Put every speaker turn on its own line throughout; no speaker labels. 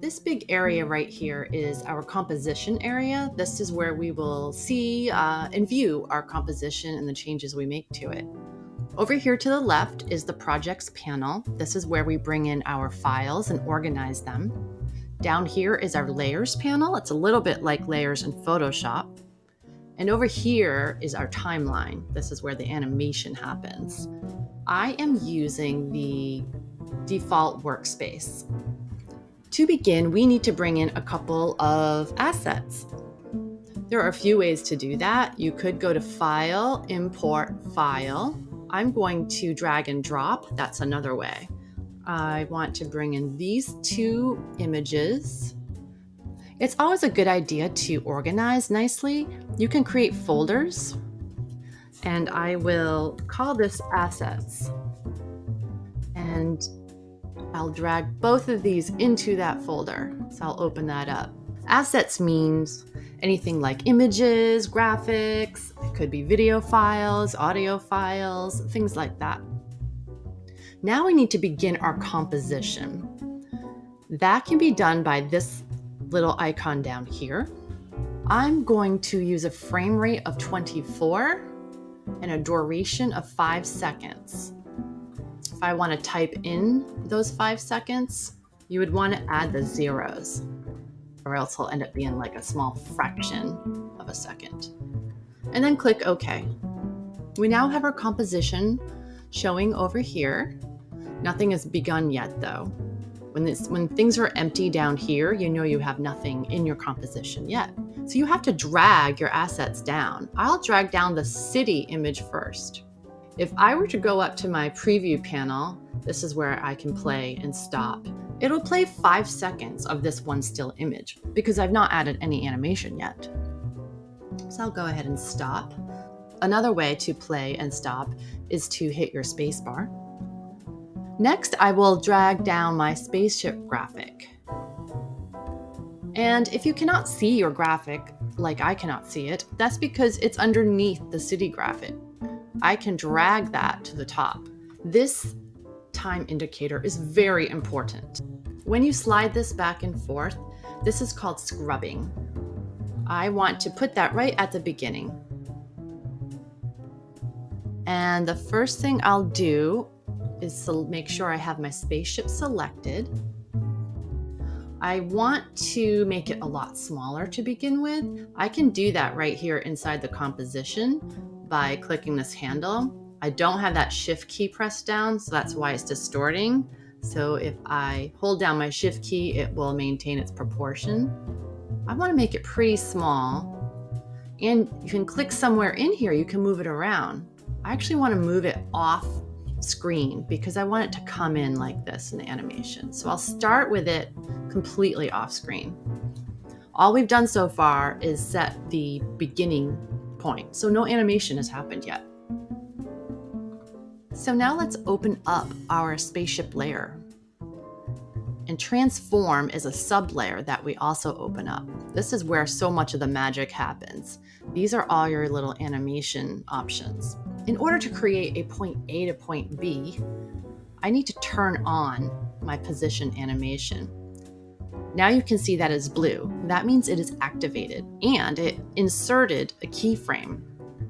This big area right here is our composition area. This is where we will see and view our composition and the changes we make to it. Over here to the left is the projects panel. This is where we bring in our files and organize them. Down here is our layers panel. It's a little bit like layers in Photoshop. And over here is our timeline. This is where the animation happens. I am using the default workspace. To begin, we need to bring in a couple of assets. There are a few ways to do that. You could go to File, Import, File. I'm going to drag and drop. That's another way. I want to bring in these two images. It's always a good idea to organize nicely. You can create folders, and I will call this Assets. And I'll drag both of these into that folder. So I'll open that up. Assets means anything like images, graphics, it could be video files, audio files, things like that. Now we need to begin our composition. That can be done by this little icon down here. I'm going to use a frame rate of 24 and a duration of 5 seconds. If I want to type in those 5 seconds, you would want to add the zeros, or else it'll end up being like a small fraction of a second. And then click OK. We now have our composition showing over here. Nothing has begun yet though. When things are empty down here, you know you have nothing in your composition yet. So you have to drag your assets down. I'll drag down the city image first. If I were to go up to my preview panel, this is where I can play and stop. It'll play 5 seconds of this one still image because I've not added any animation yet. So I'll go ahead and stop. Another way to play and stop is to hit your space bar. Next, I will drag down my spaceship graphic. And if you cannot see your graphic, like I cannot see it, that's because it's underneath the city graphic. I can drag that to the top. This time indicator is very important. When you slide this back and forth, this is called scrubbing. I want to put that right at the beginning. And the first thing I'll do is to make sure I have my spaceship selected. I want to make it a lot smaller to begin with. I can do that right here inside the composition by clicking this handle. I don't have that shift key pressed down, so that's why it's distorting. So if I hold down my shift key, it will maintain its proportion. I want to make it pretty small, and you can click somewhere in here, you can move it around. I actually want to move it off screen because I want it to come in like this in the animation. So I'll start with it completely off screen. All we've done so far is set the beginning point, so no animation has happened yet. So now let's open up our spaceship layer. And transform is a sub-layer that we also open up. This is where so much of the magic happens. These are all your little animation options. In order to create a point A to point B, I need to turn on my position animation. Now you can see that it's blue. That means it is activated and it inserted a keyframe.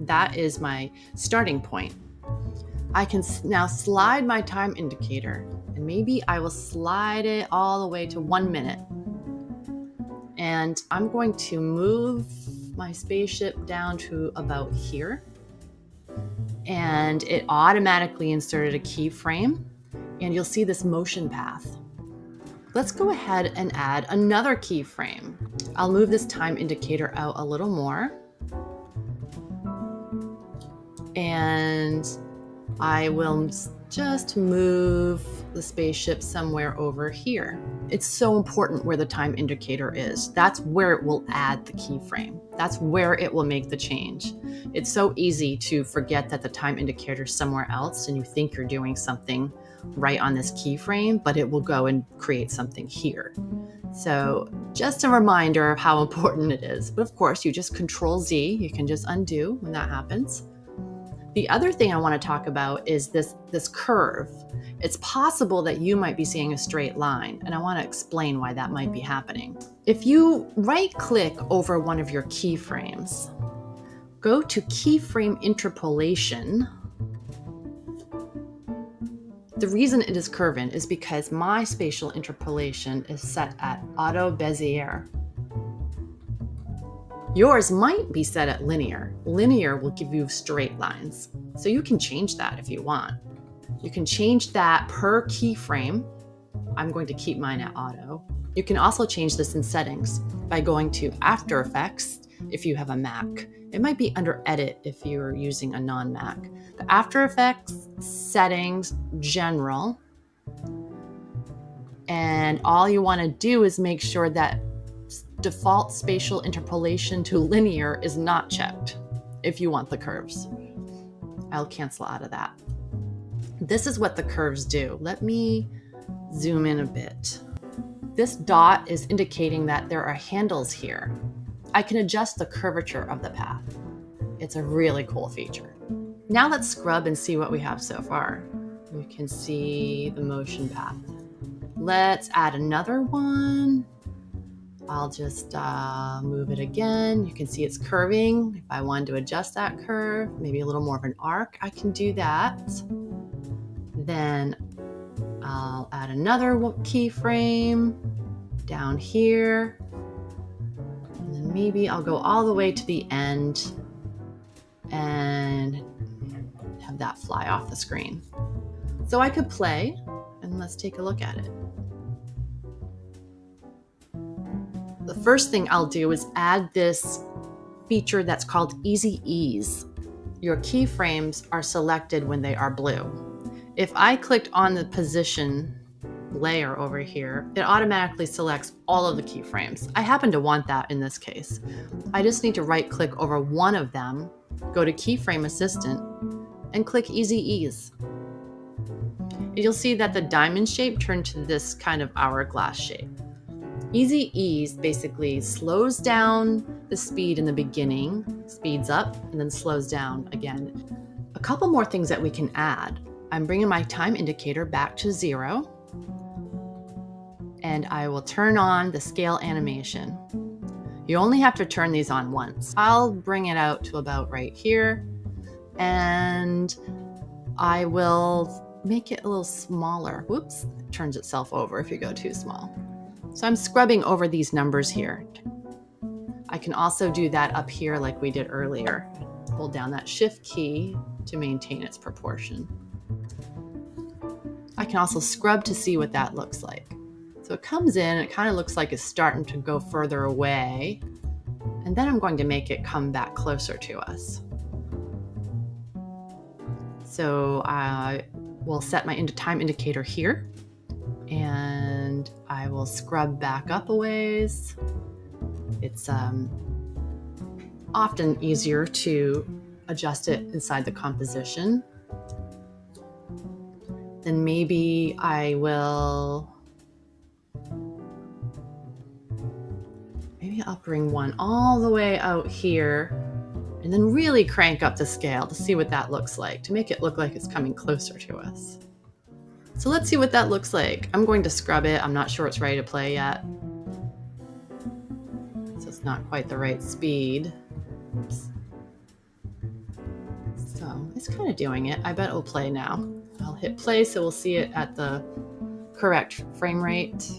That is my starting point. I can now slide my time indicator, and maybe I will slide it all the way to 1 minute. And I'm going to move my spaceship down to about here. And it automatically inserted a keyframe, and you'll see this motion path. Let's go ahead and add another keyframe. I'll move this time indicator out a little more. And I will just move the spaceship somewhere over here. It's so important where the time indicator is. That's where it will add the keyframe. That's where it will make the change. It's so easy to forget that the time indicator is somewhere else and you think you're doing something right on this keyframe, but it will go and create something here. So just a reminder of how important it is. But of course, you just Control Z. You can just undo when that happens. The other thing I want to talk about is this curve. It's possible that you might be seeing a straight line, and I want to explain why that might be happening. If you right-click over one of your keyframes, go to Keyframe Interpolation. The reason it is curving is because my spatial interpolation is set at Auto Bezier. Yours might be set at linear. Linear will give you straight lines. So you can change that if you want. You can change that per keyframe. I'm going to keep mine at auto. You can also change this in settings by going to After Effects if you have a Mac. It might be under Edit if you're using a non-Mac. The After Effects, Settings, General. And all you want to do is make sure that default spatial interpolation to linear is not checked if you want the curves. I'll cancel out of that. This is what the curves do. Let me zoom in a bit. This dot is indicating that there are handles here. I can adjust the curvature of the path. It's a really cool feature. Now let's scrub and see what we have so far. We can see the motion path. Let's add another one. I'll just move it again. You can see it's curving. If I wanted to adjust that curve, maybe a little more of an arc, I can do that. Then I'll add another keyframe down here. And then maybe I'll go all the way to the end and have that fly off the screen. So I could play, and let's take a look at it. The first thing I'll do is add this feature that's called Easy Ease. Your keyframes are selected when they are blue. If I clicked on the position layer over here, it automatically selects all of the keyframes. I happen to want that in this case. I just need to right-click over one of them, go to Keyframe Assistant, and click Easy Ease. You'll see that the diamond shape turned to this kind of hourglass shape. Easy Ease basically slows down the speed in the beginning, speeds up, and then slows down again. A couple more things that we can add. I'm bringing my time indicator back to 0, and I will turn on the scale animation. You only have to turn these on once. I'll bring it out to about right here, and I will make it a little smaller. Whoops, it turns itself over if you go too small. So I'm scrubbing over these numbers here. I can also do that up here like we did earlier. Hold down that Shift key to maintain its proportion. I can also scrub to see what that looks like. So it comes in, it kind of looks like it's starting to go further away. And then I'm going to make it come back closer to us. So I will set my time indicator here. And I will scrub back up a ways. It's often easier to adjust it inside the composition. Then maybe I'll bring one all the way out here and then really crank up the scale to see what that looks like, to make it look like it's coming closer to us. So let's see what that looks like. I'm going to scrub it. I'm not sure it's ready to play yet. So it's not quite the right speed. Oops. So it's kind of doing it. I bet it'll play now. I'll hit play so we'll see it at the correct frame rate.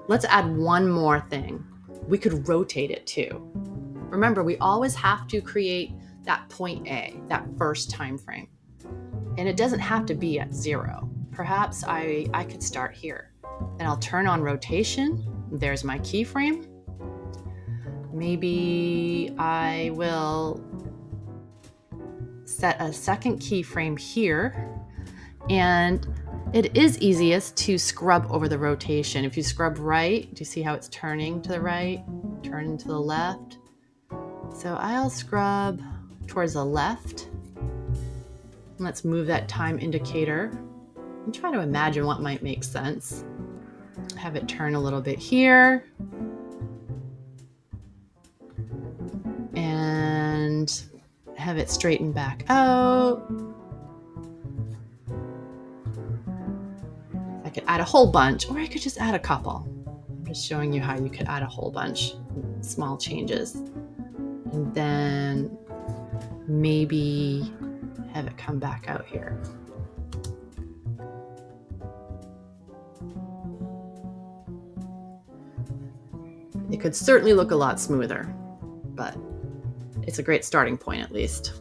Let's add one more thing. We could rotate it too. Remember, we always have to create that point A, that first time frame. And it doesn't have to be at 0. Perhaps I could start here. And I'll turn on rotation. There's my keyframe. Maybe I will set a second keyframe here. And it is easiest to scrub over the rotation. If you scrub right, do you see how it's turning to the right, turning to the left? So I'll scrub towards the left. Let's move that time indicator and try to imagine what might make sense. Have it turn a little bit here. And have it straighten back out. I could add a whole bunch, or I could just add a couple. I'm just showing you how you could add a whole bunch, small changes. And then maybe have it come back out here. It could certainly look a lot smoother, but it's a great starting point at least.